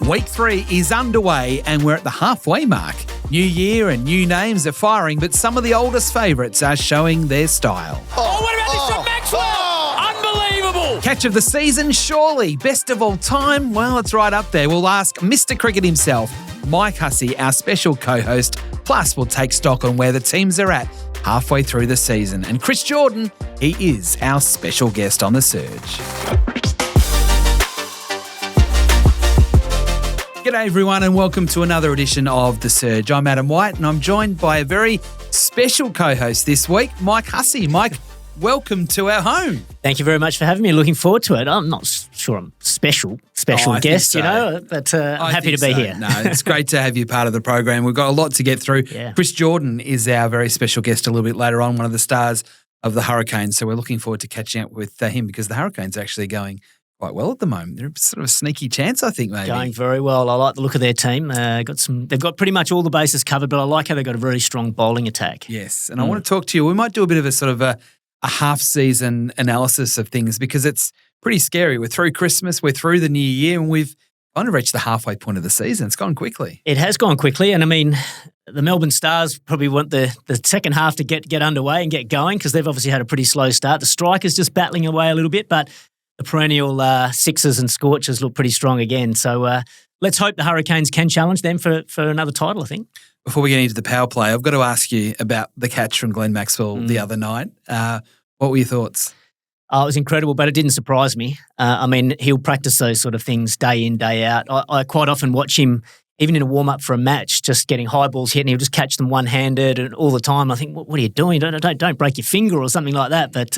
Week 3 is underway and we're at the halfway mark. New year and new names are firing, but some of the oldest favourites are showing their style. Oh, what about this from Maxwell? Unbelievable! Catch of the season, surely. Best of all time? Well, it's right up there. We'll ask Mr. Cricket himself, Mike Hussey, our special co-host. Plus, we'll take stock on where the teams are at halfway through the season. And Chris Jordan, he is our special guest on The Surge. G'day everyone and welcome to another edition of The Surge. I'm Adam White and I'm joined by a very special co-host this week, Mike Hussey. Mike, welcome to our home. Thank you very much for having me. Looking forward to it. I'm not sure I'm special guest, so. But I'm happy to be here. No, it's great to have you part of the program. We've got a lot to get through. Yeah. Chris Jordan is our very special guest a little bit later on, one of the stars of the Hurricanes. So we're looking forward to catching up with him because the Hurricanes are actually going quite well at the moment. They're sort of a sneaky chance, I think, maybe. Going very well. I like the look of their team. They've got pretty much all the bases covered, but I like how they've got a very strong bowling attack. Yes, and I want to talk to you. We might do a bit of a sort of a half-season analysis of things because it's pretty scary. We're through Christmas, we're through the new year, and we've kind of reached the halfway point of the season. It's gone quickly. It has gone quickly, and I mean, the Melbourne Stars probably want the second half to get underway and get going because they've obviously had a pretty slow start. The Strikers just battling away a little bit, but the perennial Sixers and Scorchers look pretty strong again. So let's hope the Hurricanes can challenge them for another title, I think. Before we get into the power play, I've got to ask you about the catch from Glenn Maxwell the other night. What were your thoughts? Oh, it was incredible, but it didn't surprise me. I mean, he'll practice those sort of things day in, day out. I quite often watch him, even in a warm-up for a match, just getting high balls hit, and he'll just catch them one-handed and all the time. I think, what are you doing? Don't break your finger or something like that. But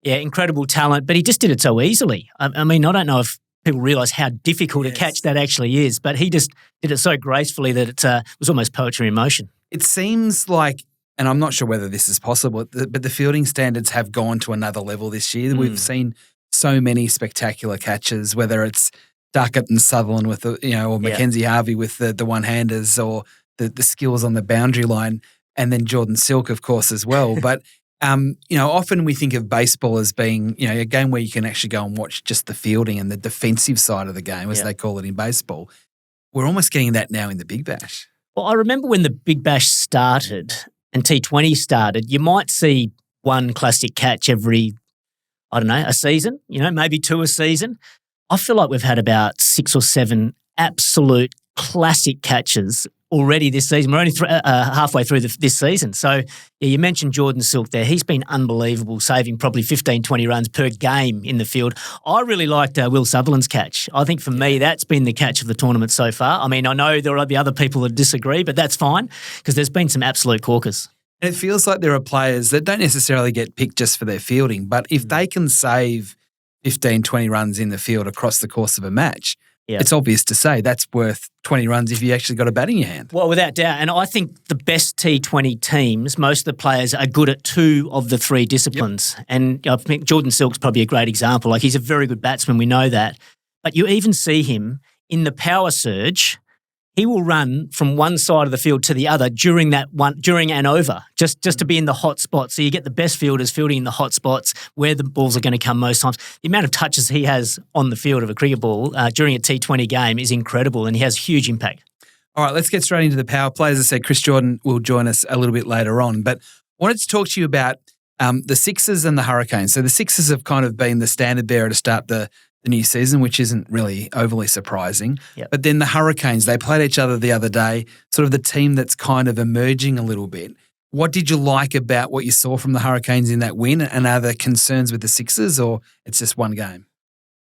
yeah, incredible talent, but he just did it so easily. I mean, I don't know if people realise how difficult a catch that actually is, but he just did it so gracefully that it was almost poetry in motion. It seems like, and I'm not sure whether this is possible, but the fielding standards have gone to another level this year. We've seen so many spectacular catches, whether it's Duckett and Sutherland with or Mackenzie Harvey with the one-handers, or the skills on the boundary line, and then Jordan Silk, of course, as well. But often we think of baseball as being, a game where you can actually go and watch just the fielding and the defensive side of the game, as they call it in baseball. We're almost getting that now in the Big Bash. Well, I remember when the Big Bash started and T20 started, you might see one classic catch every, a season, maybe two a season. I feel like we've had about 6 or 7 absolute classic catches already this season. We're only halfway through this season. So, you mentioned Jordan Silk there. He's been unbelievable, saving probably 15, 20 runs per game in the field. I really liked Will Sutherland's catch. I think for me, that's been the catch of the tournament so far. I mean, I know there will be other people that disagree, but that's fine because there's been some absolute corkers. And it feels like there are players that don't necessarily get picked just for their fielding, but if they can save 15, 20 runs in the field across the course of a match, it's obvious to say that's worth 20 runs if you actually got a bat in your hand. Well, without doubt. And I think the best T20 teams, most of the players are good at 2 of the 3 disciplines. Yep. And I think Jordan Silk's probably a great example. Like, he's a very good batsman, we know that. But you even see him in the power surge. He will run from one side of the field to the other during and over, just to be in the hot spots. So you get the best fielders fielding in the hot spots where the balls are going to come most times. The amount of touches he has on the field of a cricket ball during a T20 game is incredible, and he has huge impact. All right, let's get straight into the power play. As I said, Chris Jordan will join us a little bit later on, but I wanted to talk to you about the Sixers and the Hurricanes. So the Sixers have kind of been the standard bearer to start the new season, which isn't really overly surprising. Yep. But then the Hurricanes, they played each other the other day, sort of the team that's kind of emerging a little bit. What did you like about what you saw from the Hurricanes in that win? And are there concerns with the Sixers, or it's just one game?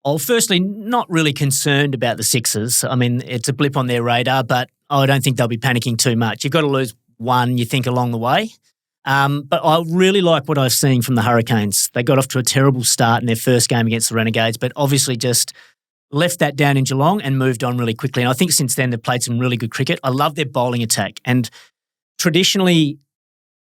Well, firstly, not really concerned about the Sixers. I mean, it's a blip on their radar, but I don't think they'll be panicking too much. You've got to lose one, you think, along the way. But I really like what I've seen from the Hurricanes. They got off to a terrible start in their first game against the Renegades, but obviously just left that down in Geelong and moved on really quickly. And I think since then they've played some really good cricket. I love their bowling attack. And traditionally,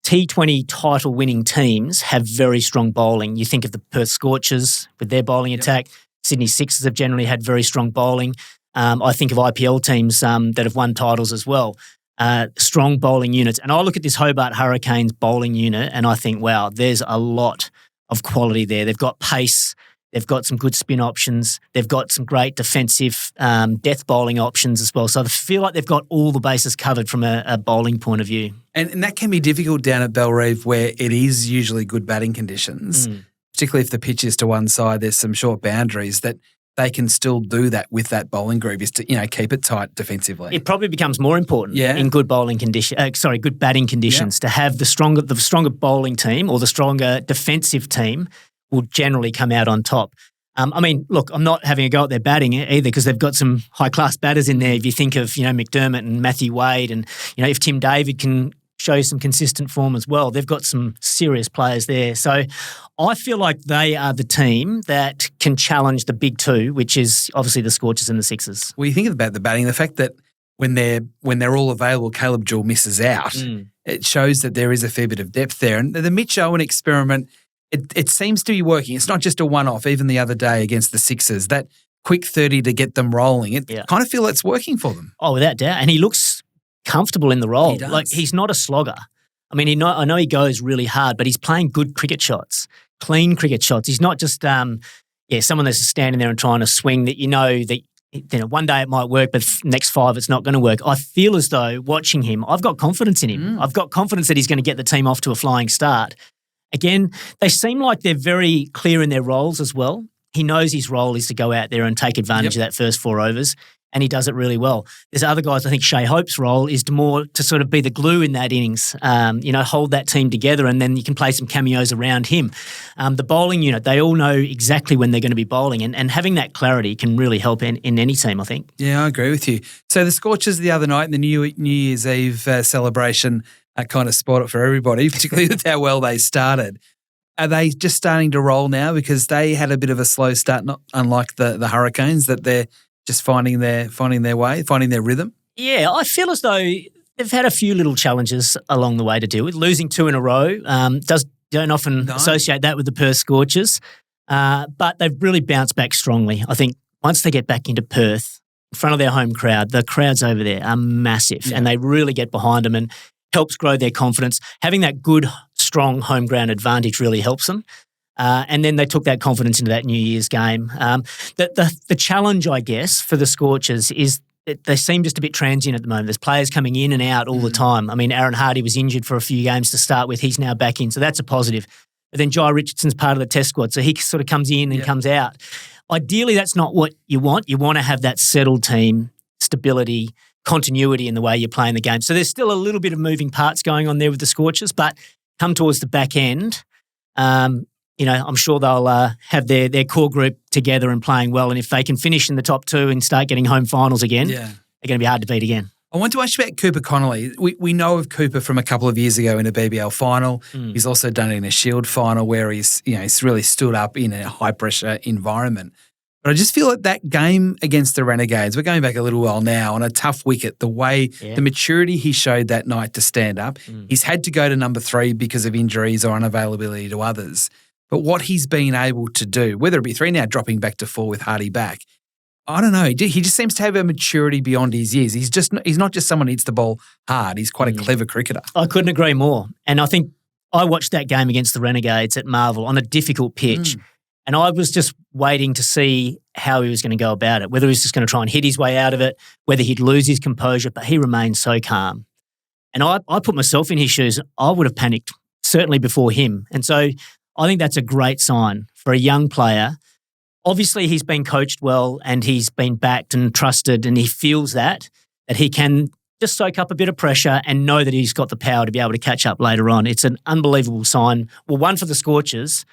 T20 title-winning teams have very strong bowling. You think of the Perth Scorchers with their bowling attack. Sydney Sixers have generally had very strong bowling. I think of IPL teams that have won titles as well. Strong bowling units. And I look at this Hobart Hurricanes bowling unit and I think, wow, there's a lot of quality there. They've got pace, They've got some good spin options. They've got some great defensive death bowling options as well. So I feel like they've got all the bases covered from a bowling point of view. And that can be difficult down at Bellerive where it is usually good batting conditions, particularly if the pitch is to one side, there's some short boundaries that they can still do that with that bowling group is to, keep it tight defensively. It probably becomes more important in good bowling good batting conditions to have the stronger bowling team or the stronger defensive team will generally come out on top. Look, I'm not having a go at their batting either because they've got some high-class batters in there. If you think of, McDermott and Matthew Wade and, if Tim David can show some consistent form as well, they've got some serious players there. So I feel like they are the team that can challenge the big two, which is obviously the Scorchers and the Sixers. Well, you think about the batting, the fact that when they're all available, Caleb Jewell misses out, it shows that there is a fair bit of depth there. And the Mitch Owen experiment, it seems to be working. It's not just a one-off. Even the other day against the Sixers, that quick 30 to get them rolling, kind of feel it's working for them. Oh, without doubt. And he looks comfortable in the role. He does. Like, he's not a slogger. I know he goes really hard, but he's playing good cricket shots, clean cricket shots. He's not just someone that's standing there and trying to swing that that one day it might work, but next 5 it's not going to work. I feel as though watching him, I've got confidence in him. I've got confidence that he's going to get the team off to a flying start. Again, they seem like they're very clear in their roles as well. He knows his role is to go out there and take advantage of that first 4 overs, and he does it really well. There's other guys, I think Shea Hope's role is more to sort of be the glue in that innings, hold that team together, and then you can play some cameos around him. The bowling unit, they all know exactly when they're going to be bowling, and having that clarity can really help in any team, I think. Yeah, I agree with you. So the Scorchers the other night in the New Year's Eve celebration kind of spoiled it for everybody, particularly with how well they started. Are they just starting to roll now because they had a bit of a slow start, not unlike the Hurricanes, that they're just finding their way, finding their rhythm? Yeah, I feel as though they've had a few little challenges along the way to deal with. Losing 2 in a row don't often associate that with the Perth Scorchers, but they've really bounced back strongly. I think once they get back into Perth, in front of their home crowd, the crowds over there are massive and they really get behind them and helps grow their confidence. Having that good, strong home ground advantage really helps them. And then they took that confidence into that New Year's game. The challenge, I guess, for the Scorchers is that they seem just a bit transient at the moment. There's players coming in and out all the time. Aaron Hardy was injured for a few games to start with. He's now back in, so that's a positive. But then Jai Richardson's part of the test squad, so he sort of comes in and comes out. Ideally, that's not what you want. You want to have that settled team, stability, continuity in the way you're playing the game. So there's still a little bit of moving parts going on there with the Scorchers, but come towards the back end, I'm sure they'll have their core group together and playing well. And if they can finish in the top 2 and start getting home finals again, they're going to be hard to beat again. I want to ask you about Cooper Connolly. We know of Cooper from a couple of years ago in a BBL final. He's also done it in a Shield final where he's really stood up in a high-pressure environment. But I just feel that game against the Renegades, we're going back a little while now, on a tough wicket, the way, the maturity he showed that night to stand up. He's had to go to number 3 because of injuries or unavailability to others. But what he's been able to do, whether it be 3 now dropping back to 4 with Hardy back, I don't know. He just seems to have a maturity beyond his years. He's not just someone who hits the ball hard. He's quite a clever cricketer. I couldn't agree more. And I think I watched that game against the Renegades at Marvel on a difficult pitch. And I was just waiting to see how he was going to go about it, whether he was just going to try and hit his way out of it, whether he'd lose his composure, but he remained so calm. And I put myself in his shoes. I would have panicked, certainly before him. And so I think that's a great sign for a young player. Obviously, he's been coached well and he's been backed and trusted, and he feels that he can just soak up a bit of pressure and know that he's got the power to be able to catch up later on. It's an unbelievable sign. Well, one for the Scorchers,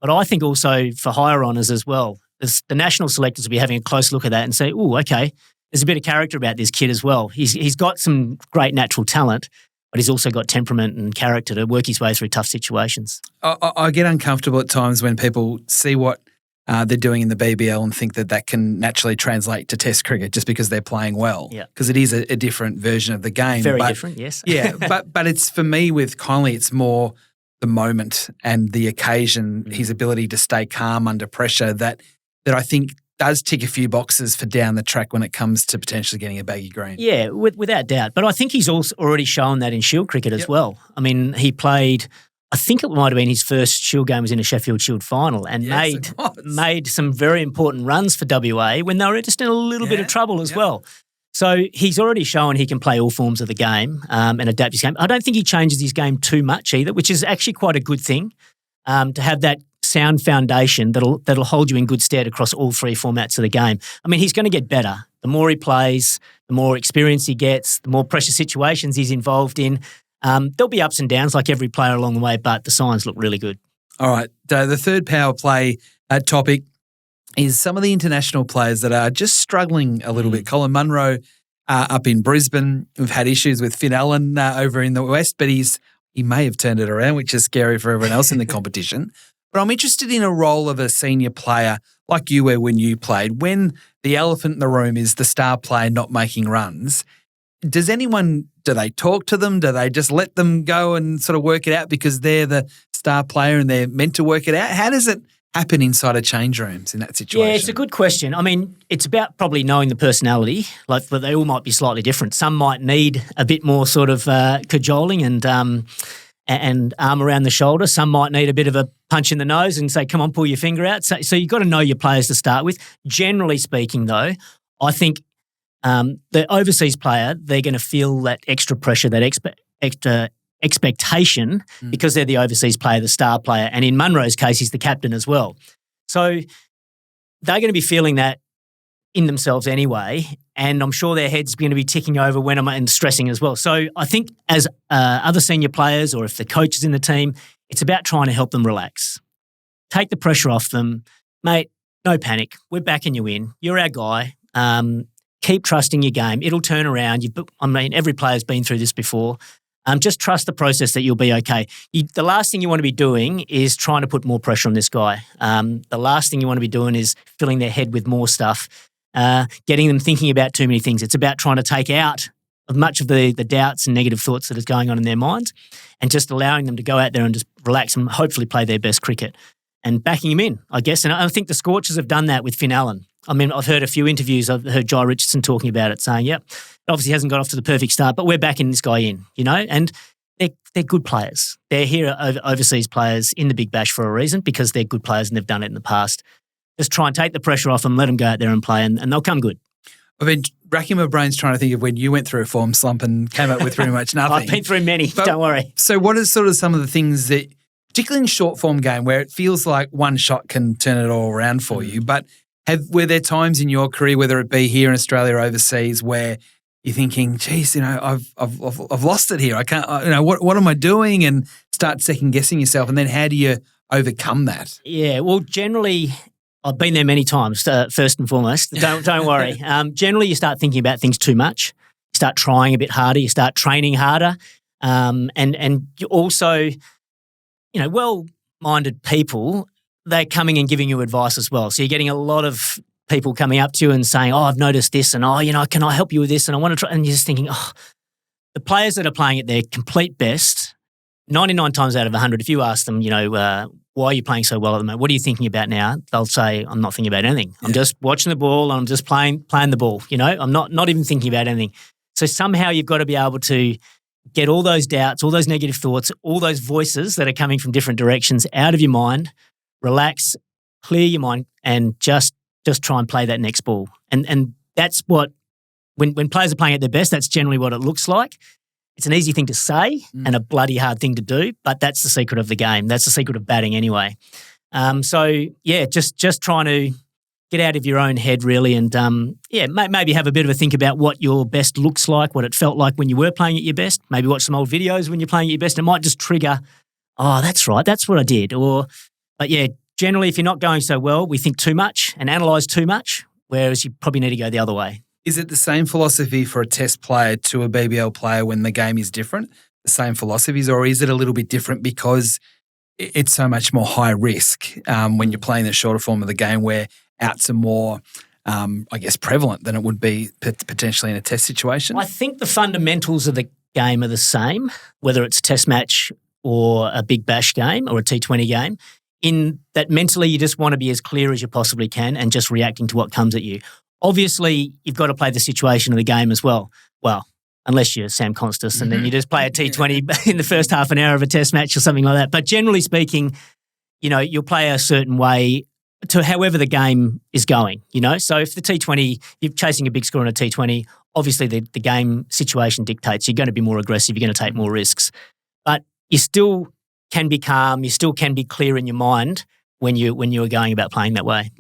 but I think also for higher honours as well. The national selectors will be having a close look at that and say, oh, okay, there's a bit of character about this kid as well. He's got some great natural talent, but he's also got temperament and character to work his way through tough situations. I get uncomfortable at times when people see what they're doing in the BBL and think that can naturally translate to Test cricket just because they're playing well. Because it is a different version of the game. Very different, yes. but it's, for me with Connolly, it's more the moment and the occasion, his ability to stay calm under pressure that I think does tick a few boxes for down the track when it comes to potentially getting a baggy green. Yeah, without doubt. But I think he's also already shown that in Shield cricket as well. He played, I think it might have been his first Shield game was in a Sheffield Shield final and made some very important runs for WA when they were just in a little bit of trouble as well. So he's already shown he can play all forms of the game and adapt his game. I don't think he changes his game too much either, which is actually quite a good thing to have that sound foundation that'll hold you in good stead across all three formats of the game. I mean, he's going to get better. The more he plays, the more experience he gets, the more pressure situations he's involved in. There'll be ups and downs like every player along the way, but the signs look really good. All right. The third power play topic is some of the international players that are just struggling a little bit. Colin Munro up in Brisbane. We've had issues with Finn Allen over in the West, but he may have turned it around, which is scary for everyone else in the competition. But I'm interested in a role of a senior player like you were when you played. When the elephant in the room is the star player not making runs, do they talk to them? Do they just let them go and sort of work it out because they're the star player and they're meant to work it out? How does it happen inside of change rooms in that situation? Yeah, it's a good question. I mean, it's about probably knowing the personality, but they all might be slightly different. Some might need a bit more sort of cajoling and arm around the shoulder. Some might need a bit of a punch in the nose and say, come on, pull your finger out. So you've got to know your players to start with. Generally speaking, though, I think the overseas player, they're going to feel that extra pressure, that extra expectation because they're the overseas player, the star player. And in Munro's case, he's the captain as well. So they're going to be feeling that in themselves anyway. And I'm sure their head's going to be ticking over and stressing as well. So I think as other senior players or if the coach is in the team, it's about trying to help them relax. Take the pressure off them. Mate, no panic. We're backing you in. You're our guy. Keep trusting your game. It'll turn around. Every player's been through this before. Just trust the process that you'll be okay. The last thing you want to be doing is trying to put more pressure on this guy. The last thing you want to be doing is filling their head with more stuff, getting them thinking about too many things. It's about trying to take out much of the doubts and negative thoughts that is going on in their minds and just allowing them to go out there and just relax and hopefully play their best cricket and backing him in, I guess. And I think the Scorchers have done that with Finn Allen. I mean, I've heard a few interviews. I've heard Jai Richardson talking about it, saying, yep, obviously hasn't got off to the perfect start, but we're backing this guy in, and they're good players. They're here overseas players in the Big Bash for a reason because they're good players and they've done it in the past. Just try and take the pressure off them, let them go out there and play, and they'll come good. I've been racking my brains trying to think of when you went through a form slump and came up with pretty much nothing. I've been through many, don't worry. So what are sort of some of the things that, particularly in short form game, where it feels like one shot can turn it all around for you, but were there times in your career, whether it be here in Australia or overseas, where you're thinking, geez, I've lost it here. I can't, what am I doing? And start second guessing yourself. And then how do you overcome that? Yeah, well, generally, I've been there many times, first and foremost. Don't worry. Generally, you start thinking about things too much. You start trying a bit harder. You start training harder. And you also, well-minded people, they're coming and giving you advice as well. So you're getting a lot of people coming up to you and saying, I've noticed this and, can I help you with this? And I want to try. And you're just thinking, the players that are playing at their complete best, 99 times out of 100, if you ask them, why are you playing so well at the moment? What are you thinking about now? They'll say, I'm not thinking about anything. Yeah. I'm just watching the ball and I'm just playing the ball. I'm not even thinking about anything. So somehow you've got to be able to get all those doubts, all those negative thoughts, all those voices that are coming from different directions out of your mind. Relax, clear your mind, and just try and play that next ball. And that's what, when players are playing at their best, that's generally what it looks like. It's an easy thing to say and a bloody hard thing to do, but that's the secret of the game. That's the secret of batting anyway. Just trying to get out of your own head really and, maybe have a bit of a think about what your best looks like, what it felt like when you were playing at your best. Maybe watch some old videos when you're playing at your best. It might just trigger, that's right, that's what I did. But yeah, generally, if you're not going so well, we think too much and analyse too much, whereas you probably need to go the other way. Is it the same philosophy for a test player to a BBL player when the game is different? The same philosophies, or is it a little bit different because it's so much more high risk when you're playing the shorter form of the game where outs are more, prevalent than it would be potentially in a test situation? I think the fundamentals of the game are the same, whether it's a test match or a Big Bash game or a T20 game. In that mentally you just want to be as clear as you possibly can and just reacting to what comes at you. Obviously, you've got to play the situation of the game as well. Well, unless you're Sam Constas and then you just play a T20 in the first half an hour of a test match or something like that. But generally speaking, you'll play a certain way to however the game is going, So if the T20, you're chasing a big score on a T20, obviously the game situation dictates you're going to be more aggressive, you're going to take more risks. But you still can be calm, you still can be clear in your mind when you are going about playing that way.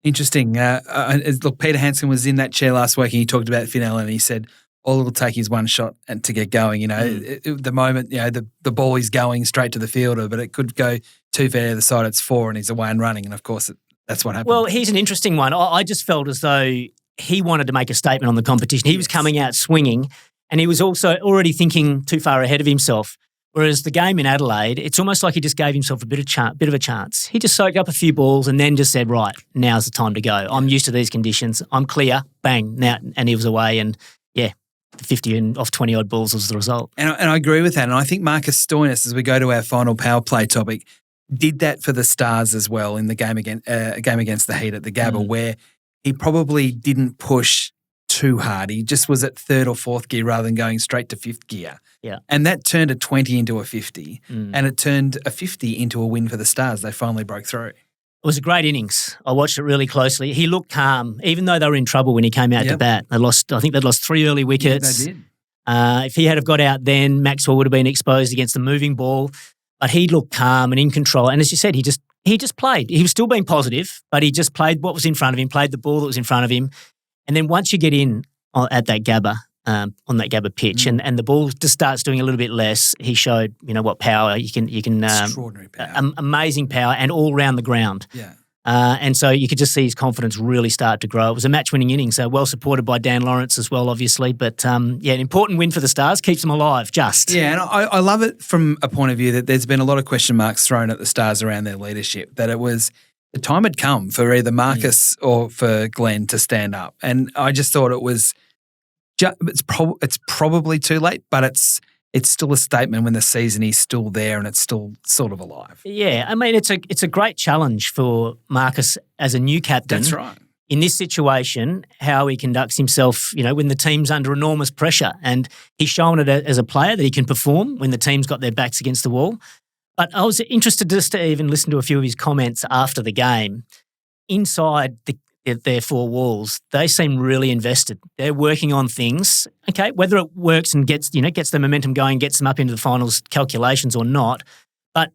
Interesting. Look, Peter Hansen was in that chair last week and he talked about Finn Allen and he said, all it'll take is one shot and to get going. The moment, the ball is going straight to the fielder, but it could go 2 feet either side, it's 4 and he's away and running. And of course, that's what happened. Well, he's an interesting one. I just felt as though he wanted to make a statement on the competition. He was coming out swinging and he was also already thinking too far ahead of himself. Whereas the game in Adelaide, it's almost like he just gave himself a bit of a chance. He just soaked up a few balls and then just said, right, now's the time to go. I'm used to these conditions. I'm clear. Bang. Now, and he was away and, the 50 and off 20-odd balls was the result. And I agree with that. And I think Marcus Stoinis, as we go to our final power play topic, did that for the Stars as well in the game against the Heat at the Gabba, where he probably didn't push too hard. He just was at 3rd or 4th gear rather than going straight to 5th gear. Yeah. And that turned a 20 into a 50 and it turned a 50 into a win for the Stars. They finally broke through. It was a great innings. I watched it really closely. He looked calm, even though they were in trouble when he came out to bat. I think they'd lost 3 early wickets. Yeah, they did. If he had have got out then, Maxwell would have been exposed against the moving ball. But he looked calm and in control. And as you said, he just played. He was still being positive, but he just played what was in front of him, played the ball that was in front of him. And then once you get in at that Gabba, on that Gabba pitch, and the ball just starts doing a little bit less, he showed, what power you can extraordinary power, amazing power, and all round the ground. Yeah. And so you could just see his confidence really start to grow. It was a match-winning innings, so well supported by Dan Lawrence as well, obviously. But an important win for the Stars, keeps them alive. Yeah, and I love it from a point of view that there's been a lot of question marks thrown at the Stars around their leadership. That it was the time had come for either Marcus or for Glenn to stand up, and I just thought it was. It's probably too late, but it's still a statement when the season is still there and it's still sort of alive. Yeah, I mean it's a great challenge for Marcus as a new captain. That's right. In this situation, how he conducts himself, when the team's under enormous pressure, and he's shown it as a player that he can perform when the team's got their backs against the wall. But I was interested just to even listen to a few of his comments after the game. Inside their 4 walls, they seem really invested. They're working on things. Okay, whether it works and gets the momentum going, gets them up into the finals calculations or not, but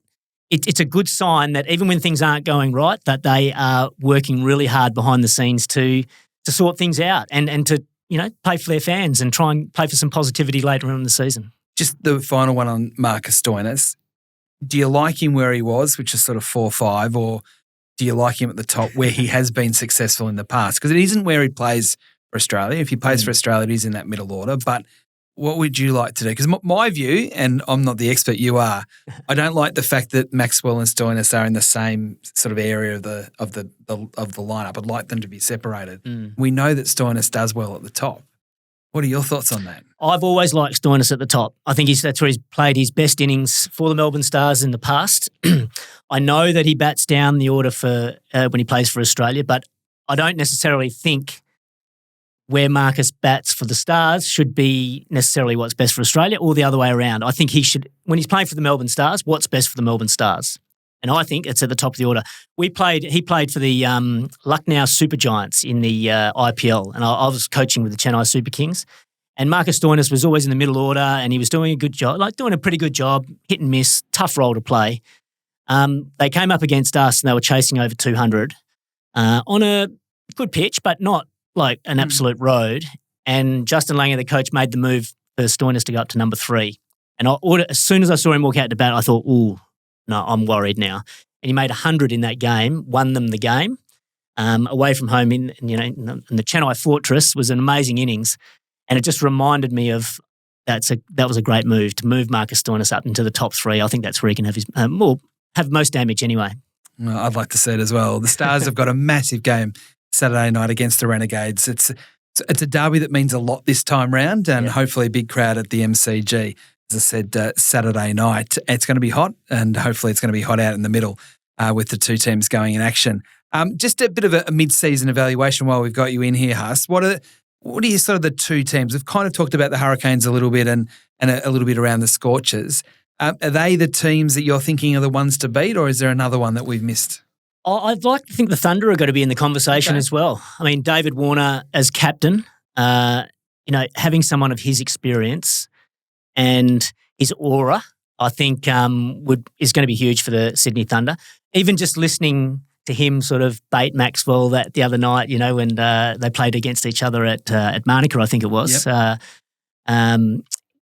it's a good sign that even when things aren't going right, that they are working really hard behind the scenes to sort things out and to play for their fans and try and play for some positivity later on in the season. Just the final one on Marcus Stoinis. Do you like him where he was, which is sort of 4-5, or do you like him at the top where he has been successful in the past? Because it isn't where he plays for Australia. If he plays for Australia, he's in that middle order. But what would you like to do? Because my view, and I'm not the expert, you are, I don't like the fact that Maxwell and Stoinis are in the same sort of area of the lineup. I'd like them to be separated. We know that Stoinis does well at the top. What are your thoughts on that? I've always liked Stoinis at the top. I think that's where he's played his best innings for the Melbourne Stars in the past. I know that he bats down the order for when he plays for Australia, but I don't necessarily think where Marcus bats for the Stars should be necessarily what's best for Australia or the other way around. I think he should, when he's playing for the Melbourne Stars, what's best for the Melbourne Stars. And I think it's at the top of the order. He played for the Lucknow Super Giants in the IPL, and I was coaching with the Chennai Super Kings. And Marcus Stoinis was always in the middle order, and he was doing a good job, doing a pretty good job, hit and miss, tough role to play. They came up against us, and they were chasing over 200 on a good pitch, but not like an absolute road. And Justin Langer, the coach, made the move for Stoinis to go up to number 3. And as soon as I saw him walk out to bat, I thought, ooh, no, I'm worried now. And he made 100 in that game, won them the game. Away from home in the Chennai Fortress was an amazing innings. And it just reminded me of that was a great move to move Marcus Stoinis up into the top 3. I think that's where he can have his have most damage anyway. Well, I'd like to see it as well. The Stars have got a massive game Saturday night against the Renegades. It's a derby that means a lot this time round, and hopefully a big crowd at the MCG. As I said, Saturday night. It's going to be hot, and hopefully it's going to be hot out in the middle with the 2 teams going in action. Just a bit of a mid-season evaluation while we've got you in here, Huss. What what are you sort of the two teams? We've kind of talked about the Hurricanes a little bit and a little bit around the Scorchers. Are they the teams that you're thinking are the ones to beat, or is there another one that we've missed? I'd like to think the Thunder are going to be in the conversation as well. I mean, David Warner as captain, having someone of his experience and his aura, I think is going to be huge for the Sydney Thunder. Even just listening to him sort of bait Maxwell the other night, when they played against each other at Manuka, I think it was. Yep.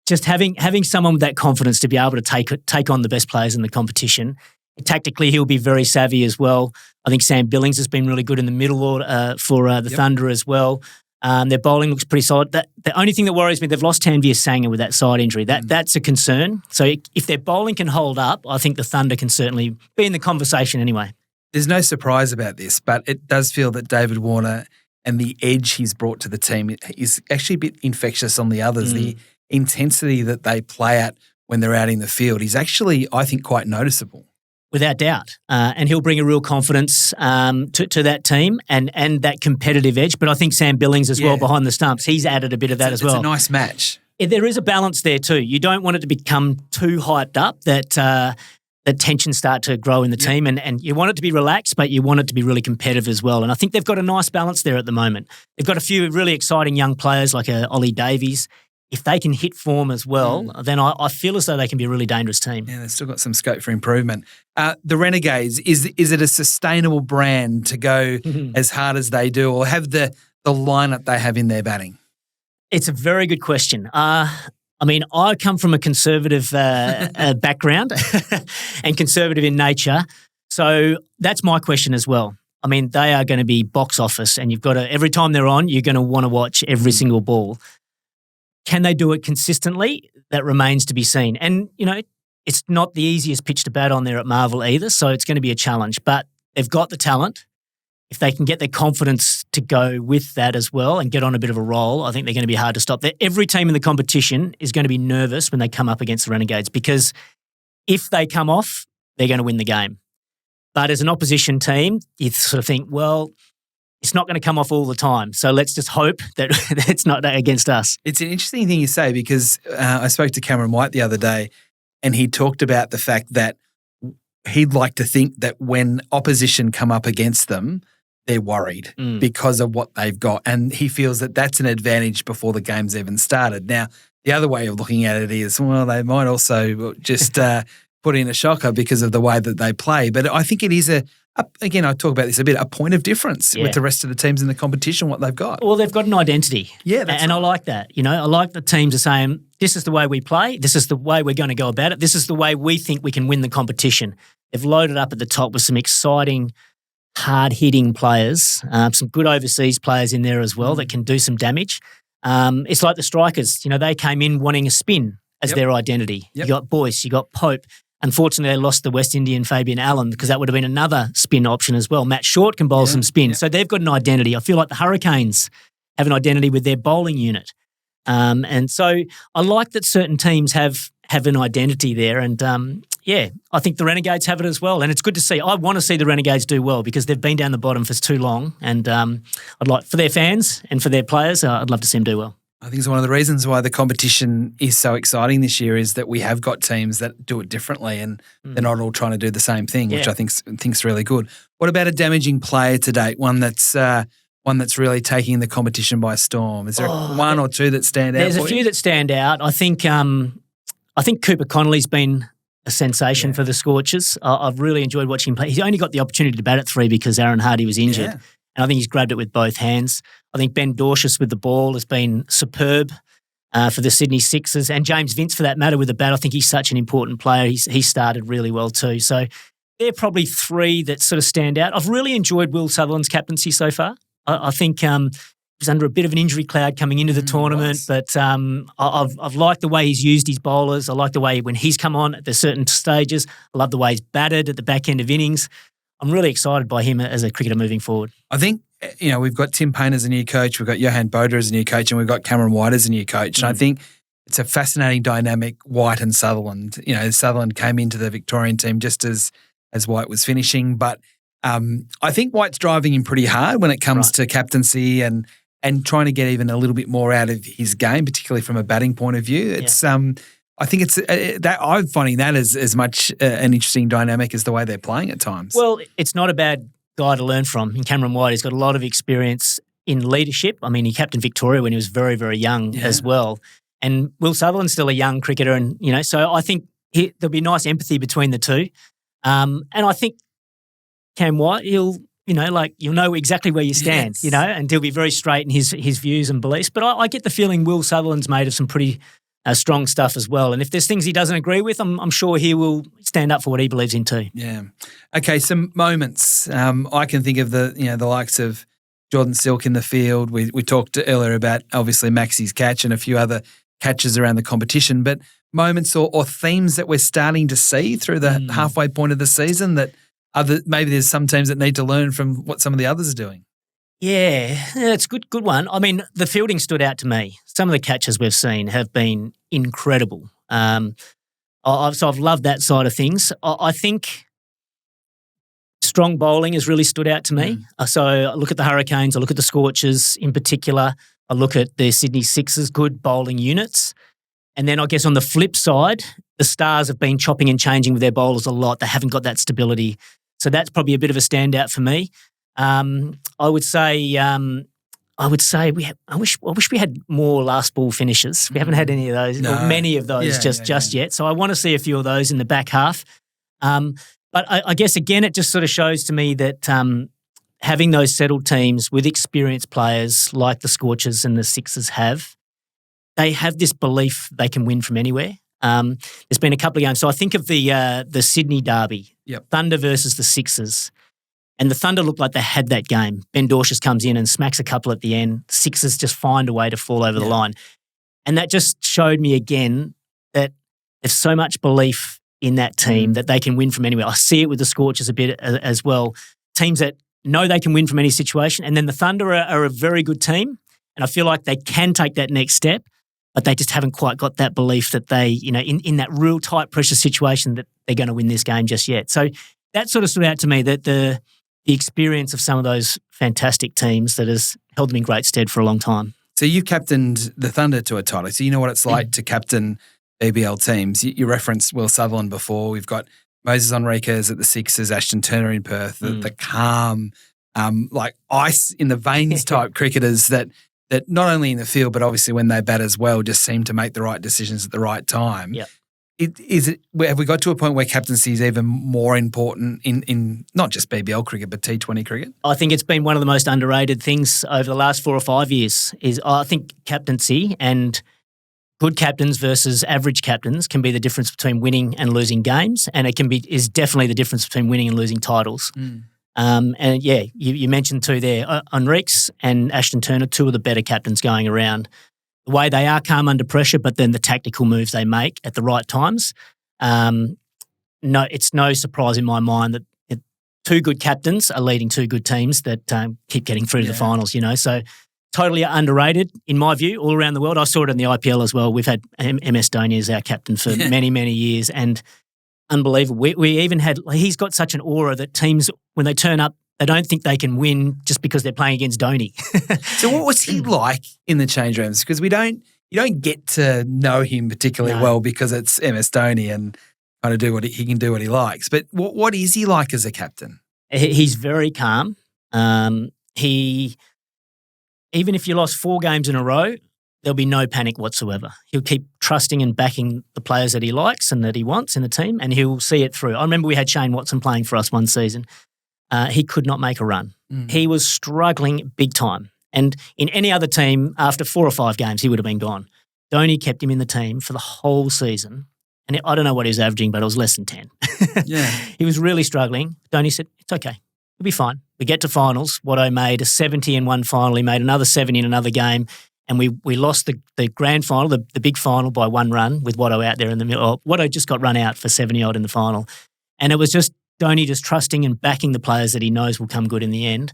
Just having someone with that confidence to be able to take on the best players in the competition. Tactically, he'll be very savvy as well. I think Sam Billings has been really good in the middle order for the Thunder as well. Their bowling looks pretty solid. The only thing that worries me, they've lost Tanvir Sanger with that side injury. That's a concern. So if their bowling can hold up, I think the Thunder can certainly be in the conversation anyway. There's no surprise about this, but it does feel that David Warner and the edge he's brought to the team is actually a bit infectious on the others. The intensity that they play at when they're out in the field is actually, I think, quite noticeable. Without doubt. And he'll bring a real confidence to that team and that competitive edge. But I think Sam Billings as well behind the stumps, he's added a bit of that as well. It's a nice match. There is a balance there too. You don't want it to become too hyped up that tensions start to grow in the team and you want it to be relaxed, but you want it to be really competitive as well. And I think they've got a nice balance there at the moment. They've got a few really exciting young players like Ollie Davies. If they can hit form as well, then I feel as though they can be a really dangerous team. Yeah, they've still got some scope for improvement. The Renegades, is it a sustainable brand to go as hard as they do or have the lineup they have in their batting? It's a very good question. I come from a conservative background and conservative in nature. So that's my question as well. I mean, they are going to be box office and you've got to, every time they're on, you're going to want to watch every single ball. Can they do it consistently? That remains to be seen. And, it's not the easiest pitch to bat on there at Marvel either, so it's going to be a challenge. But they've got the talent. If they can get their confidence to go with that as well and get on a bit of a roll, I think they're going to be hard to stop. Every team in the competition is going to be nervous when they come up against the Renegades because if they come off, they're going to win the game. But as an opposition team, you sort of think, well, it's not going to come off all the time. So let's just hope that it's not against us. It's an interesting thing you say because I spoke to Cameron White the other day and he talked about the fact that he'd like to think that when opposition come up against them, they're worried because of what they've got. And he feels that that's an advantage before the game's even started. Now, the other way of looking at it is, well, they might also just put in a shocker because of the way that they play. But I think it is again, I talk about this a bit, a point of difference with the rest of the teams in the competition, what they've got. Well, they've got an identity. Yeah, I like that. I like the teams are saying, this is the way we play, this is the way we're going to go about it, this is the way we think we can win the competition. They've loaded up at the top with some exciting, hard-hitting players, some good overseas players in there as well that can do some damage. It's like the strikers. They came in wanting a spin as their identity. You got Boyce, you got Pope. Unfortunately, they lost the West Indian Fabian Allen because that would have been another spin option as well. Matt Short can bowl some spin. So they've got an identity. I feel like the Hurricanes have an identity with their bowling unit. And so I like that certain teams have an identity there. And, I think the Renegades have it as well. And it's good to see. I want to see the Renegades do well because they've been down the bottom for too long. And I'd like, for their fans and for their players, I'd love to see them do well. I think it's one of the reasons why the competition is so exciting this year is that we have got teams that do it differently and they're not all trying to do the same thing, which I think's really good. What about a damaging player to date? One that's really taking the competition by storm. Is there one or two that stand out? There's a few that stand out. I think Cooper Connolly's been a sensation for the Scorchers. I've really enjoyed watching him play. He's only got the opportunity to bat at 3 because Aaron Hardy was injured. Yeah. And I think he's grabbed it with both hands. I think Ben Dorcius with the ball has been superb for the Sydney Sixers. And James Vince, for that matter, with the bat. I think he's such an important player. He started really well too. So they're probably 3 that sort of stand out. I've really enjoyed Will Sutherland's captaincy so far. I think he was under a bit of an injury cloud coming into the tournament, but I've liked the way he's used his bowlers. I like the way when he's come on at the certain stages. I love the way he's batted at the back end of innings. I'm really excited by him as a cricketer moving forward. I think, we've got Tim Payne as a new coach, we've got Johan Boda as a new coach, and we've got Cameron White as a new coach. And I think it's a fascinating dynamic, White and Sutherland. Sutherland came into the Victorian team just as White was finishing. But I think White's driving him pretty hard when it comes to captaincy and and trying to get even a little bit more out of his game, particularly from a batting point of view. It's I think it's that I'm finding that as much an interesting dynamic as the way they're playing at times. Well, it's not a bad guy to learn from. In Cameron White, he's got a lot of experience in leadership. I mean, he captained Victoria when he was very, very young as well. And Will Sutherland's still a young cricketer, and so I think there'll be nice empathy between the two. And I think Cam White, you'll know exactly where you stand, and he'll be very straight in his views and beliefs. But I get the feeling Will Sutherland's made of some pretty strong stuff as well. And if there's things he doesn't agree with, I'm sure he will stand up for what he believes in too. Yeah. Okay, some moments. I can think of the likes of Jordan Silk in the field. We talked earlier about obviously Maxi's catch and a few other catches around the competition, but moments or themes that we're starting to see through the halfway point of the season that maybe there's some teams that need to learn from what some of the others are doing. Yeah, it's a good one. I mean, the fielding stood out to me. Some of the catches we've seen have been incredible. So I've loved that side of things. I think strong bowling has really stood out to me. So I look at the Hurricanes, I look at the Scorchers in particular, I look at the Sydney Sixers, good bowling units. And then I guess on the flip side, the Stars have been chopping and changing with their bowlers a lot. They haven't got that stability. So that's probably a bit of a standout for me. I would say I wish we had more last ball finishes. We haven't had any of those, or many of those just yet. So I want to see a few of those in the back half. But I guess, again, it just sort of shows to me that having those settled teams with experienced players like the Scorchers and the Sixers they have this belief they can win from anywhere. There's been a couple of games. So I think of the Sydney derby, Thunder versus the Sixers. And the Thunder looked like they had that game. Ben Dorshus comes in and smacks a couple at the end. The Sixers just find a way to fall over the line. And that just showed me again that there's so much belief in that team that they can win from anywhere. I see it with the Scorchers a bit as well. Teams that know they can win from any situation. And then the Thunder are a very good team. And I feel like they can take that next step, but they just haven't quite got that belief that they, in that real tight pressure situation that they're going to win this game just yet. So that sort of stood out to me, that the experience of some of those fantastic teams that has held them in great stead for a long time. So you've captained the Thunder to a title. So you know what it's like to captain BBL teams. You referenced Will Sutherland before. We've got Moses Enriquez at the Sixers, Ashton Turner in Perth, the calm, like ice in the veins type cricketers that not only in the field but obviously when they bat as well just seem to make the right decisions at the right time. Yeah. Have we got to a point where captaincy is even more important in not just BBL cricket but T20 cricket? I think it's been one of the most underrated things over the last 4 or 5 years. I think captaincy and good captains versus average captains can be the difference between winning and losing games, and it is definitely the difference between winning and losing titles. And you mentioned two there, Enriquez and Ashton Turner, two of the better captains going around. The way they are calm under pressure, but then the tactical moves they make at the right times. It's no surprise in my mind that two good captains are leading two good teams that keep getting through to the finals, So totally underrated, in my view, all around the world. I saw it in the IPL as well. We've had MS Dhoni as our captain for many, many years, and unbelievable. We even had, he's got such an aura that teams, when they turn up, they don't think they can win just because they're playing against Dhoni. So what was he like in the change rooms? Because you don't get to know him particularly well because it's MS Dhoni and kind of do what he can do what he likes. But what is he like as a captain? He's very calm. Even if you lost 4 games in a row, there'll be no panic whatsoever. He'll keep trusting and backing the players that he likes and that he wants in the team, and he'll see it through. I remember we had Shane Watson playing for us one season. He could not make a run. He was struggling big time. And in any other team, after 4 or 5 games, he would have been gone. Dhoni kept him in the team for the whole season. And I don't know what he was averaging, but it was less than 10. He was really struggling. Dhoni said, it's okay. We'll be fine. We get to finals. Watto made a 70 in one final. He made another 70 in another game. And we lost the grand final, the big final, by 1 run with Watto out there in the middle. Watto just got run out for 70-odd in the final. And it was just Dhoni just trusting and backing the players that he knows will come good in the end.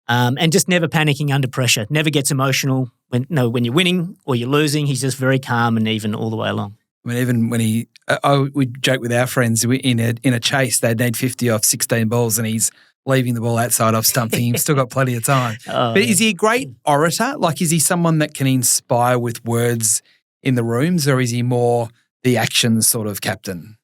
And just never panicking under pressure. Never gets emotional when you're winning or you're losing. He's just very calm and even all the way along. I mean, even when we joke with our friends in a chase, they'd need 50 off 16 balls and he's leaving the ball outside off stump thinking you've still got plenty of time. But is he a great orator? Like, is he someone that can inspire with words in the rooms, or is he more the action sort of captain?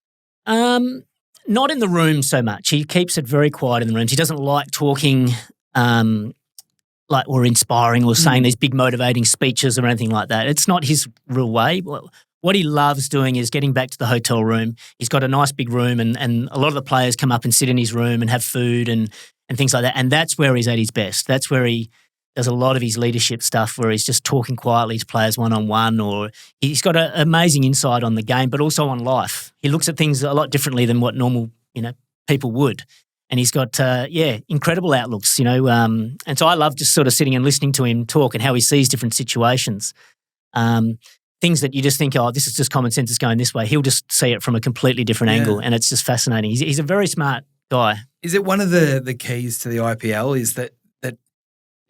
Not in the room so much. He keeps it very quiet in the rooms. He doesn't like talking or inspiring or saying these big motivating speeches or anything like that. It's not his real way. What he loves doing is getting back to the hotel room. He's got a nice big room and a lot of the players come up and sit in his room and have food and things like that. And that's where he's at his best. That's where he does a lot of his leadership stuff where he's just talking quietly to players one-on-one, or he's got an amazing insight on the game, but also on life. He looks at things a lot differently than what normal, people would. And he's got, incredible outlooks, and so I love just sort of sitting and listening to him talk and how he sees different situations. Things that you just think, oh, this is just common sense, it's going this way. He'll just see it from a completely different angle, and it's just fascinating. He's a very smart guy. Is it one of the keys to the IPL is that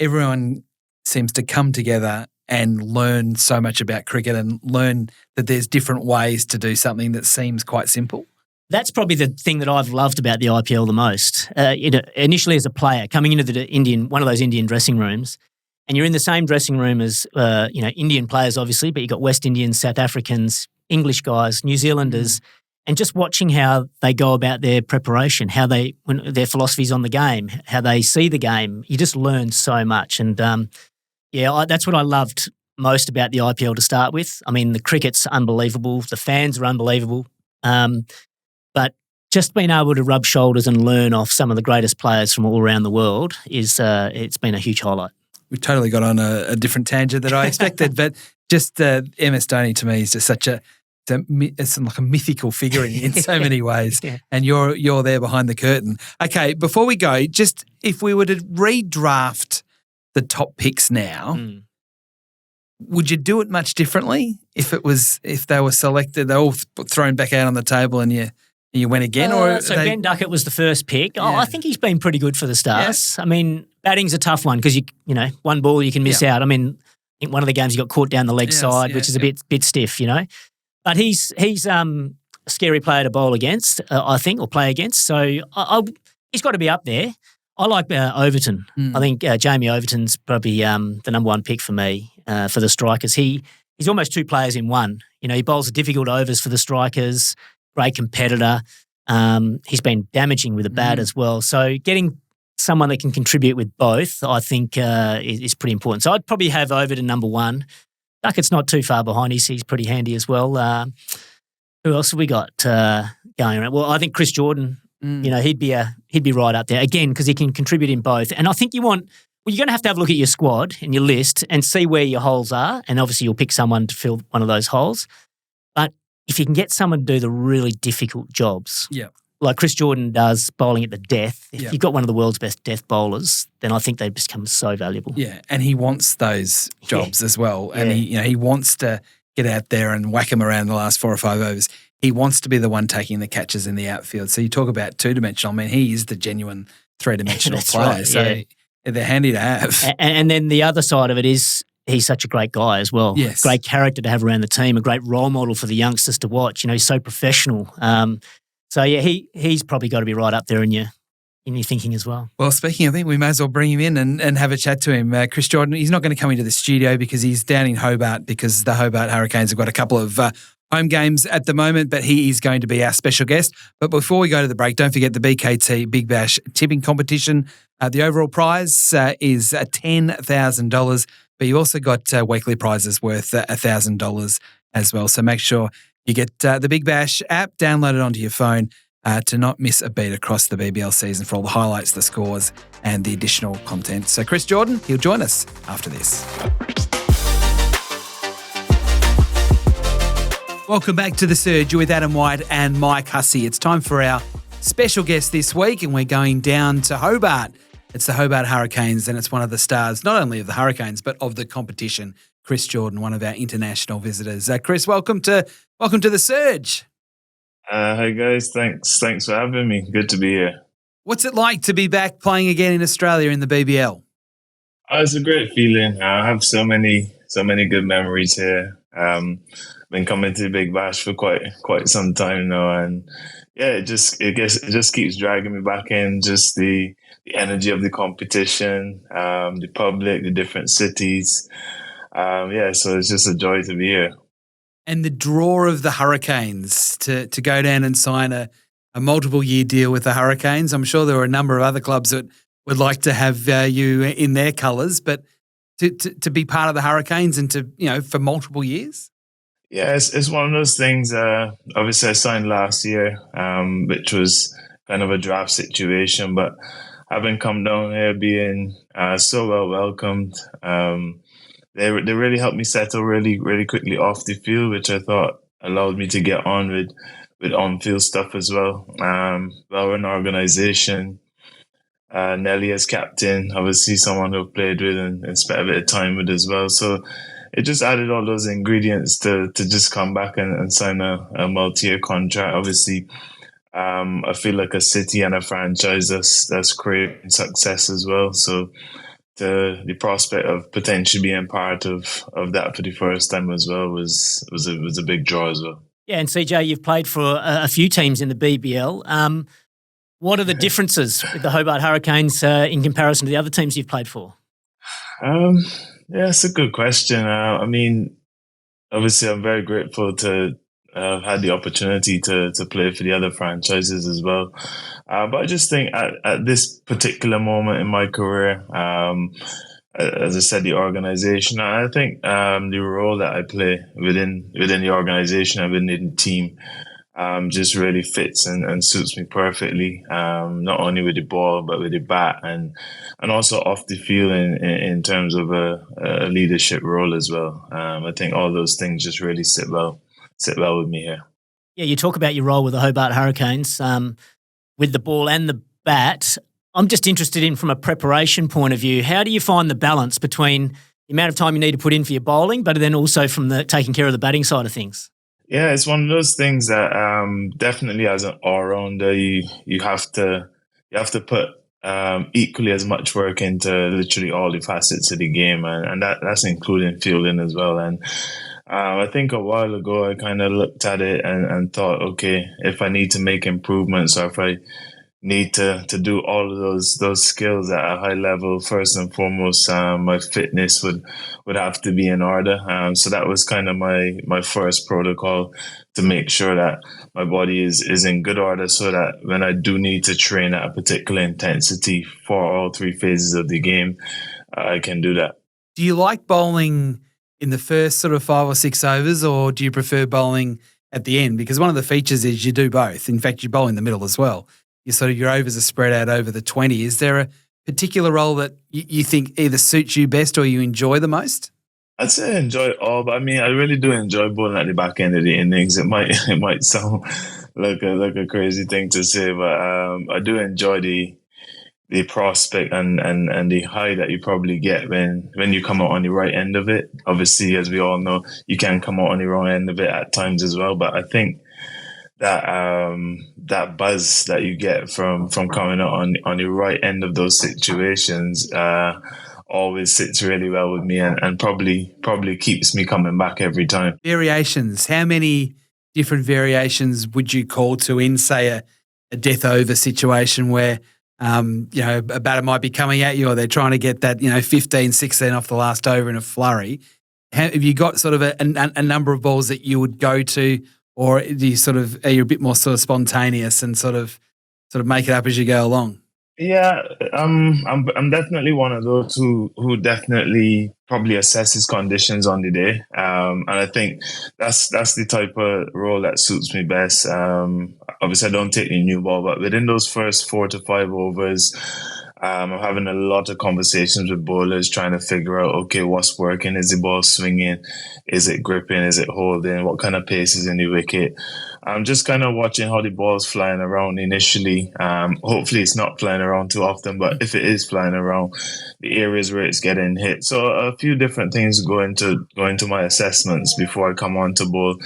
everyone seems to come together and learn so much about cricket and learn that there's different ways to do something that seems quite simple? That's probably the thing that I've loved about the IPL the most. Initially as a player, coming into one of those Indian dressing rooms, and you're in the same dressing room as Indian players, obviously, but you've got West Indians, South Africans, English guys, New Zealanders, and just watching how they go about their preparation, their philosophies on the game, how they see the game. You just learn so much. And, that's what I loved most about the IPL to start with. I mean, the cricket's unbelievable. The fans are unbelievable. But just being able to rub shoulders and learn off some of the greatest players from all around the world it's been a huge highlight. We totally got on a different tangent than I expected, but just MS Dhoni to me is just it's like a mythical figure in so many ways, and you're there behind the curtain. Okay, before we go, just if we were to redraft the top picks now, would you do it much differently if they were selected, they're all thrown back out on the table and you went again? Ben Duckett was the first pick. Yeah. I think he's been pretty good for the Stars. Yeah. I mean, batting's a tough one because one ball you can miss out. I mean, I think one of the games he got caught down the leg side, which is a bit stiff, But he's a scary player to bowl against, I think, or play against. So he's got to be up there. I like Overton. I think Jamie Overton's probably the number one pick for me for the strikers. He's almost two players in one. He bowls the difficult overs for the strikers, great competitor. He's been damaging with the bat as well. So getting someone that can contribute with both, I think, is pretty important. So I'd probably have Overton number one. Duckett's not too far behind. He's pretty handy as well. Who else have we got going around? Well, I think Chris Jordan. He'd be right up there again because he can contribute in both. And I think you're going to have a look at your squad and your list and see where your holes are. And obviously, you'll pick someone to fill one of those holes. But if you can get someone to do the really difficult jobs, like Chris Jordan does, bowling at the death. If you've got one of the world's best death bowlers, then I think they become so valuable. Yeah, and he wants those jobs as well. And he wants to get out there and whack them around the last 4 or 5 overs. He wants to be the one taking the catches in the outfield. So you talk about two-dimensional. I mean, he is the genuine three-dimensional player. Right, so they're handy to have. And then the other side of it is he's such a great guy as well. Yes. Great character to have around the team, a great role model for the youngsters to watch. He's so professional. He's probably got to be right up there in your thinking as well. Well, speaking, I think we may as well bring him in and have a chat to him. Chris Jordan, he's not going to come into the studio because he's down in Hobart because the Hobart Hurricanes have got a couple of home games at the moment, but he is going to be our special guest. But before we go to the break, don't forget the BKT Big Bash tipping competition. The overall prize is $10,000, but you also got weekly prizes worth $1,000 as well. So make sure you get the Big Bash app downloaded onto your phone to not miss a beat across the BBL season for all the highlights, the scores, and the additional content. So Chris Jordan, he'll join us after this. Welcome back to The Surge with Adam White and Mike Hussey. It's time for our special guest this week, and we're going down to Hobart. It's the Hobart Hurricanes, and it's one of the stars, not only of the Hurricanes, but of the competition. Chris Jordan, one of our international visitors. Chris, welcome to The Surge. Hey guys, thanks for having me. Good to be here. What's it like to be back playing again in Australia in the BBL? It's a great feeling. I have so many good memories here. been coming to the Big Bash for quite some time now, and yeah, it just keeps dragging me back in. Just the energy of the competition, the public, the different cities. So it's just a joy to be here. And the draw of the Hurricanes to go down and sign a multiple-year deal with the Hurricanes. I'm sure there were a number of other clubs that would like to have you in their colours, but to be part of the Hurricanes and for multiple years? Yeah, it's one of those things. Obviously, I signed last year, which was kind of a draft situation, but having come down here, being so well welcomed, they really helped me settle really, really quickly off the field, which I thought allowed me to get on with on-field stuff as well. Well-run organization. Nelly as captain, obviously someone who I've played with and spent a bit of time with as well. So it just added all those ingredients to just come back and sign a multi-year contract. Obviously, I feel like a city and a franchise that's creating success as well. So the prospect of potentially being part of that for the first time as well was a big draw as well. Yeah, and CJ, you've played for a few teams in the BBL. What are the differences with the Hobart Hurricanes in comparison to the other teams you've played for? Yeah, it's a good question. I mean, obviously, I'm very grateful to have had the opportunity to play for the other franchises as well. But I just think at this particular moment in my career, as I said, the organization, I think the role that I play within the organization and within the team just really fits and suits me perfectly, not only with the ball, but with the bat and also off the field in terms of a leadership role as well. I think all those things just really sit well with me here. Yeah, you talk about your role with the Hobart Hurricanes with the ball and the bat. I'm just interested in, from a preparation point of view, how do you find the balance between the amount of time you need to put in for your bowling, but then also from the taking care of the batting side of things? Yeah, it's one of those things that definitely as an all-rounder, you have to put equally as much work into literally all the facets of the game, and that's including fielding as well. And I think a while ago, I kind of looked at it and thought, okay, if I need to make improvements or if I need to do all of those skills at a high level, first and foremost, my fitness would have to be in order. So that was kind of my first protocol, to make sure that my body is in good order, so that when I do need to train at a particular intensity for all three phases of the game, I can do that. Do you like bowling in the first sort of 5 or 6 overs, or do you prefer bowling at the end? Because one of the features is you do both. In fact, you bowl in the middle as well. Your overs are spread out over the 20. Is there a particular role that you think either suits you best or you enjoy the most? I'd say I enjoy it all, but I mean, I really do enjoy bowling at the back end of the innings. It might sound like a crazy thing to say, but I do enjoy the prospect and the high that you probably get when you come out on the right end of it. Obviously, as we all know, you can come out on the wrong end of it at times as well. But I think that buzz that you get from coming out on the right end of those situations always sits really well with me and probably keeps me coming back every time. Variations. How many different variations would you call to in, say, a death over situation where a batter might be coming at you, or they're trying to get that 15, 16 off the last over in a flurry? Have you got sort of a number of balls that you would go to, or do you are you a bit more sort of spontaneous and sort of make it up as you go along? Yeah, I'm definitely one of those who definitely probably assesses conditions on the day, and I think that's the type of role that suits me best. Obviously, I don't take the new ball, but within those first 4 to 5 overs, I'm having a lot of conversations with bowlers, trying to figure out, okay, what's working? Is the ball swinging? Is it gripping? Is it holding? What kind of pace is in the wicket? I'm just kind of watching how the ball's flying around initially. Hopefully it's not flying around too often, but if it is flying around, the areas where it's getting hit. So a few different things go into my assessments before I come on to bowl,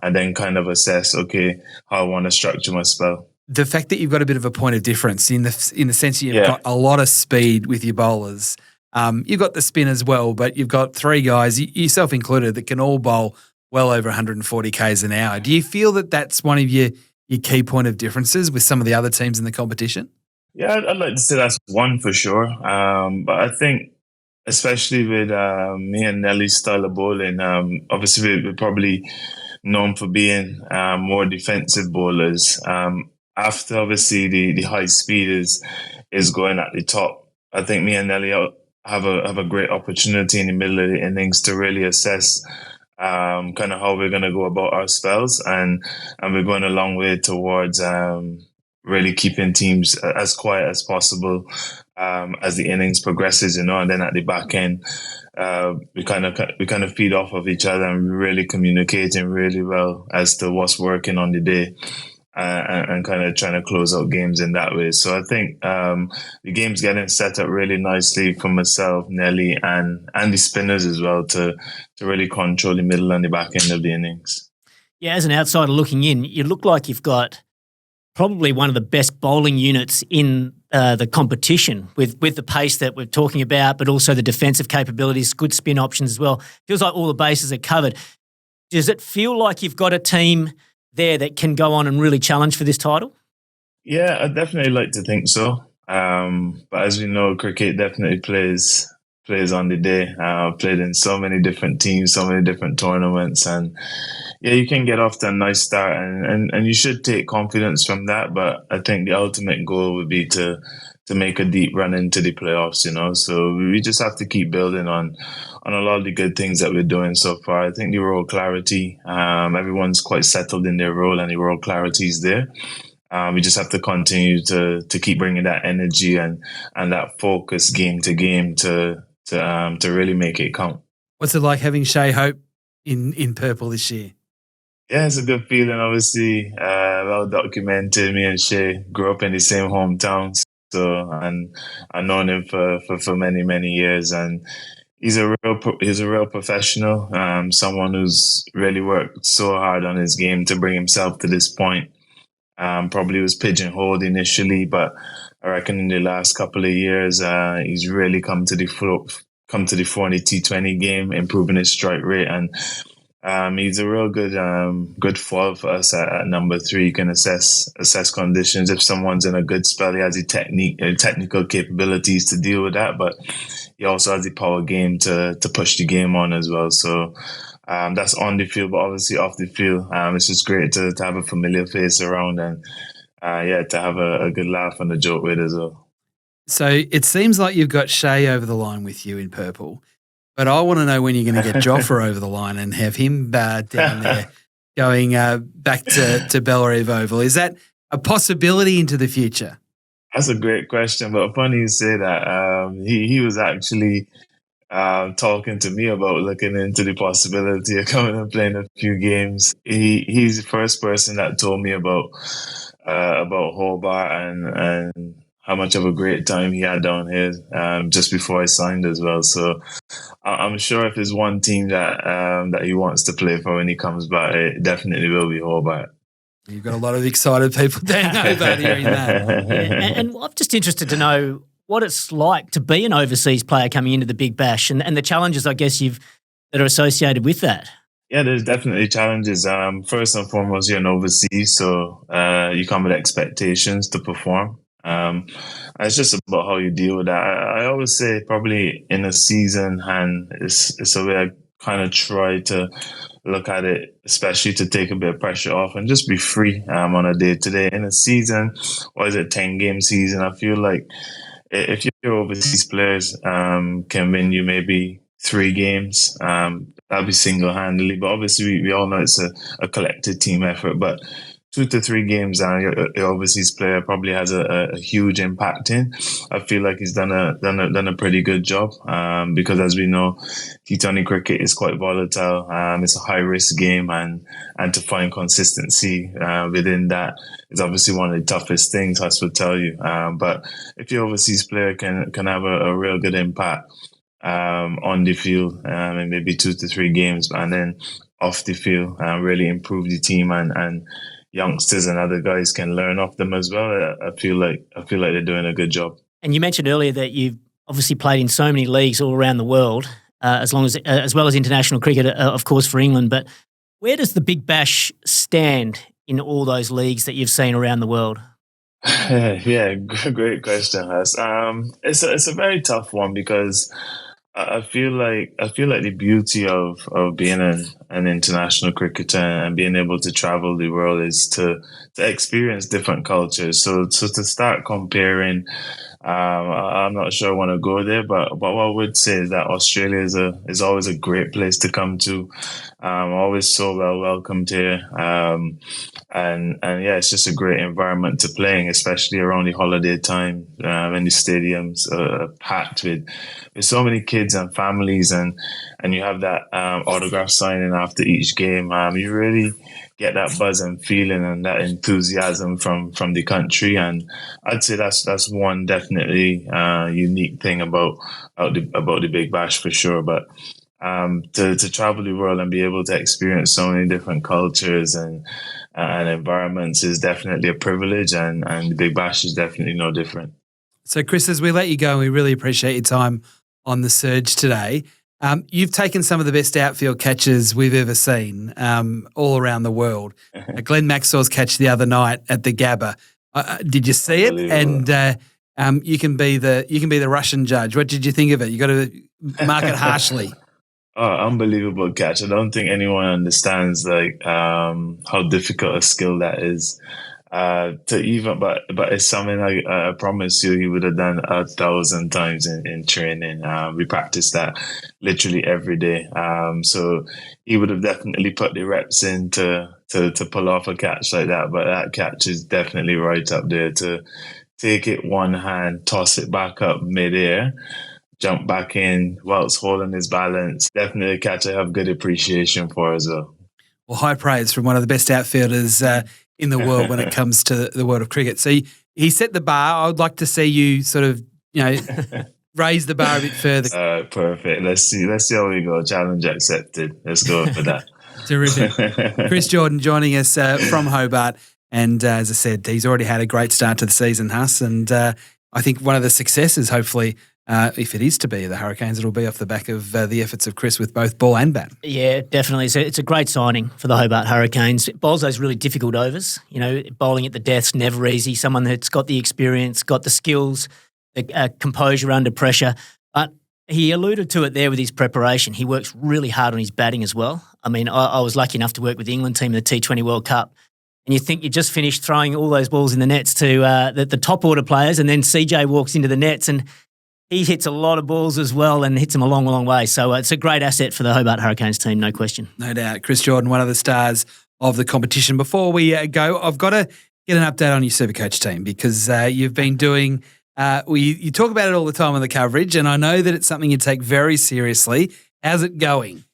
and then kind of assess, okay, how I want to structure my spell. The fact that you've got a bit of a point of difference in the sense that you've got a lot of speed with your bowlers. You've got the spin as well, but you've got 3 guys, yourself included, that can all bowl well over 140 k's an hour. Do you feel that that's one of your key point of differences with some of the other teams in the competition? Yeah, I'd like to say that's one for sure. But I think, especially with me and Nelly's style of bowling, obviously we're probably known for being more defensive bowlers. After obviously the high speed is going at the top, I think me and Nelly have a great opportunity in the middle of the innings to really assess kind of how we're going to go about our spells, and we're going a long way towards really keeping teams as quiet as possible as the innings progresses, and then at the back end, we kind of feed off of each other and really communicating really well as to what's working on the day. And kind of trying to close out games in that way. So I think the game's getting set up really nicely for myself, Nelly, and the spinners as well to really control the middle and the back end of the innings. Yeah, as an outsider looking in, you look like you've got probably one of the best bowling units in the competition with the pace that we're talking about, but also the defensive capabilities, good spin options as well. Feels like all the bases are covered. Does it feel like you've got a team there that can go on and really challenge for this title? Yeah, I'd definitely like to think so. But as we know, cricket definitely plays on the day. Played in so many different teams, so many different tournaments, and yeah, you can get off to a nice start, and you should take confidence from that. But I think the ultimate goal would be to make a deep run into the playoffs, So we just have to keep building on a lot of the good things that we're doing so far. I think the role clarity, everyone's quite settled in their role, and the role clarity is there. We just have to continue to keep bringing that energy and that focus game to game to really make it count. What's it like having Shea Hope in purple this year? Yeah, it's a good feeling. Obviously, well documented. Me and Shea grew up in the same hometown, so and I've known him for many, many years, and he's a real professional. Someone who's really worked so hard on his game to bring himself to this point. Probably was pigeonholed initially, but I reckon in the last couple of years, he's really come to the fore in the T20 game, improving his strike rate, and he's a real good foil for us at number 3. You can assess conditions. If someone's in a good spell, he has the technical capabilities to deal with that, but he also has the power game to push the game on as well. So that's on the field, but obviously off the field, it's just great to have a familiar face around, and to have a good laugh and a joke with as well. So it seems like you've got Shea over the line with you in purple, but I want to know when you're going to get Jofra over the line and have him down there going back to Bellerive Oval. Is that a possibility into the future? That's a great question, but funny you say that. He was actually talking to me about looking into the possibility of coming and playing a few games. He's the first person that told me about Hobart and how much of a great time he had down here just before I signed as well. So I'm sure if there's one team that he wants to play for when he comes back, it definitely will be Hobart. You've got a lot of excited people down Hobart hearing that. Yeah, and I'm just interested to know what it's like to be an overseas player coming into the Big Bash and the challenges, I guess, that are associated with that. Yeah, there's definitely challenges. First and foremost, you're an overseas, so you come with expectations to perform. It's just about how you deal with that. I always say probably in a season, and it's a way I kind of try to look at it, especially to take a bit of pressure off and just be free on a day-to-day. In a season, or is it 10-game season, I feel like if your overseas players can win you maybe 3 games, that'll be single-handedly. But obviously, we all know it's a collective team effort. But 2 to 3 games, your overseas player probably has a huge impact in. I feel like he's done a pretty good job because, as we know, T20 cricket is quite volatile. It's a high-risk game, and to find consistency within that is obviously one of the toughest things, I would tell you. But if your overseas player can have a real good impact on the field in maybe 2 to 3 games, and then off the field, really improve the team, and youngsters and other guys can learn off them as well. I feel like they're doing a good job. And you mentioned earlier that you've obviously played in so many leagues all around the world, as well as international cricket, of course, for England. But Where does the Big Bash stand in all those leagues that you've seen around the world? Yeah, great question, Huss. It's a very tough one because I feel like the beauty of being an international cricketer and being able to travel the world is to experience different cultures. So to start comparing, I'm not sure I want to go there, but what I would say is that Australia is always a great place to come to. Always so well welcomed here. And yeah, it's just a great environment to play in, especially around the holiday time, when the stadiums are packed with so many kids and families, and you have that autograph signing after each game. You really get that buzz and feeling and that enthusiasm from the country, and I'd say that's one definitely unique thing about the Big Bash for sure. But to travel the world and be able to experience so many different cultures and environments is definitely a privilege, and the Big Bash is definitely no different. So, Chris, as we let you go, we really appreciate your time on the Surge today. You've taken some of the best outfield catches we've ever seen all around the world. Glenn Maxwell's catch the other night at the Gabba. Did you see it? And you can be the Russian judge. What did you think of it? You got to mark it harshly. Oh, unbelievable catch! I don't think anyone understands how difficult a skill that is. But it's something I promise you he would have done 1,000 times in training. We practice that literally every day. So he would have definitely put the reps in to pull off a catch like that. But that catch is definitely right up there, to take it one hand, toss it back up midair, jump back in whilst holding his balance. Definitely a catch I have good appreciation for as well. Well, high praise from one of the best outfielders in the world when it comes to the world of cricket. So he set the bar. I would like to see you sort of, raise the bar a bit further. Perfect. Let's see how we go. Challenge accepted. Let's go for that. Terrific. Chris Jordan joining us from Hobart. And as I said, he's already had a great start to the season, Huss. And I think one of the successes, hopefully, if it is to be the Hurricanes, it'll be off the back of the efforts of Chris with both ball and bat. Yeah, definitely. It's a great signing for the Hobart Hurricanes. Bowls those really difficult overs. Bowling at the death's never easy. Someone that's got the experience, got the skills, the composure under pressure. But he alluded to it there with his preparation. He works really hard on his batting as well. I mean, I was lucky enough to work with the England team in the T20 World Cup. And you think you just finished throwing all those balls in the nets to the top order players, and then CJ walks into the nets and he hits a lot of balls as well and hits them a long, long way. So it's a great asset for the Hobart Hurricanes team, no question. No doubt. Chris Jordan, one of the stars of the competition. Before we go, I've got to get an update on your Supercoach team, because you've been doing you talk about it all the time on the coverage, and I know that it's something you take very seriously. How's it going?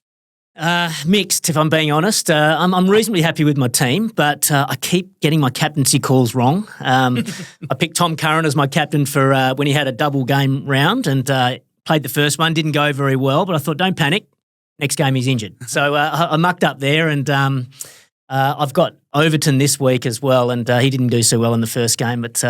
Mixed, if I'm being honest. I'm reasonably happy with my team, but I keep getting my captaincy calls wrong. I picked Tom Curran as my captain for when he had a double game round, and played the first one, didn't go very well, but I thought, don't panic, next game he's injured. So I mucked up there, and I've got Overton this week as well, and he didn't do so well in the first game, but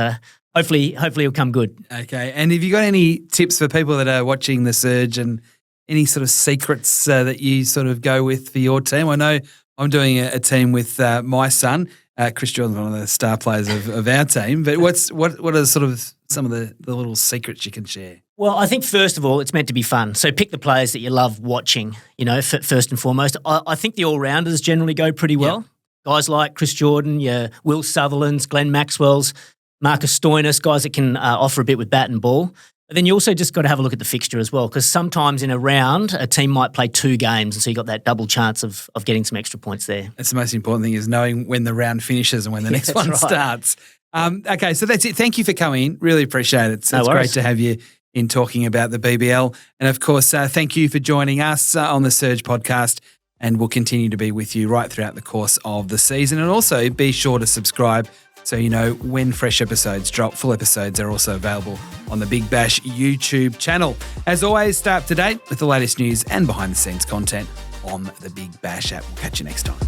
hopefully he'll come good. Okay, and have you got any tips for people that are watching the Surge, and any sort of secrets that you sort of go with for your team? I know I'm doing a team with my son. Chris Jordan's one of the star players of our team. But what are sort of some of the little secrets you can share? Well, I think first of all, it's meant to be fun. So pick the players that you love watching, first and foremost. I think the all-rounders generally go pretty well. Yep. Guys like Chris Jordan, Will Sutherland's, Glenn Maxwell's, Marcus Stoinis, guys that can offer a bit with bat and ball. But then you also just got to have a look at the fixture as well, because sometimes in a round, a team might play 2 games, and so you got that double chance of getting some extra points there. That's the most important thing, is knowing when the round finishes and when the next one starts. Okay, so that's it. Thank you for coming in. Really appreciate it. It's great to have you in talking about the BBL. And of course, thank you for joining us on the Surge podcast, and we'll continue to be with you right throughout the course of the season. And also be sure to subscribe so you know when fresh episodes drop. Full episodes are also available on the Big Bash YouTube channel. As always, stay up to date with the latest news and behind-the-scenes content on the Big Bash app. We'll catch you next time.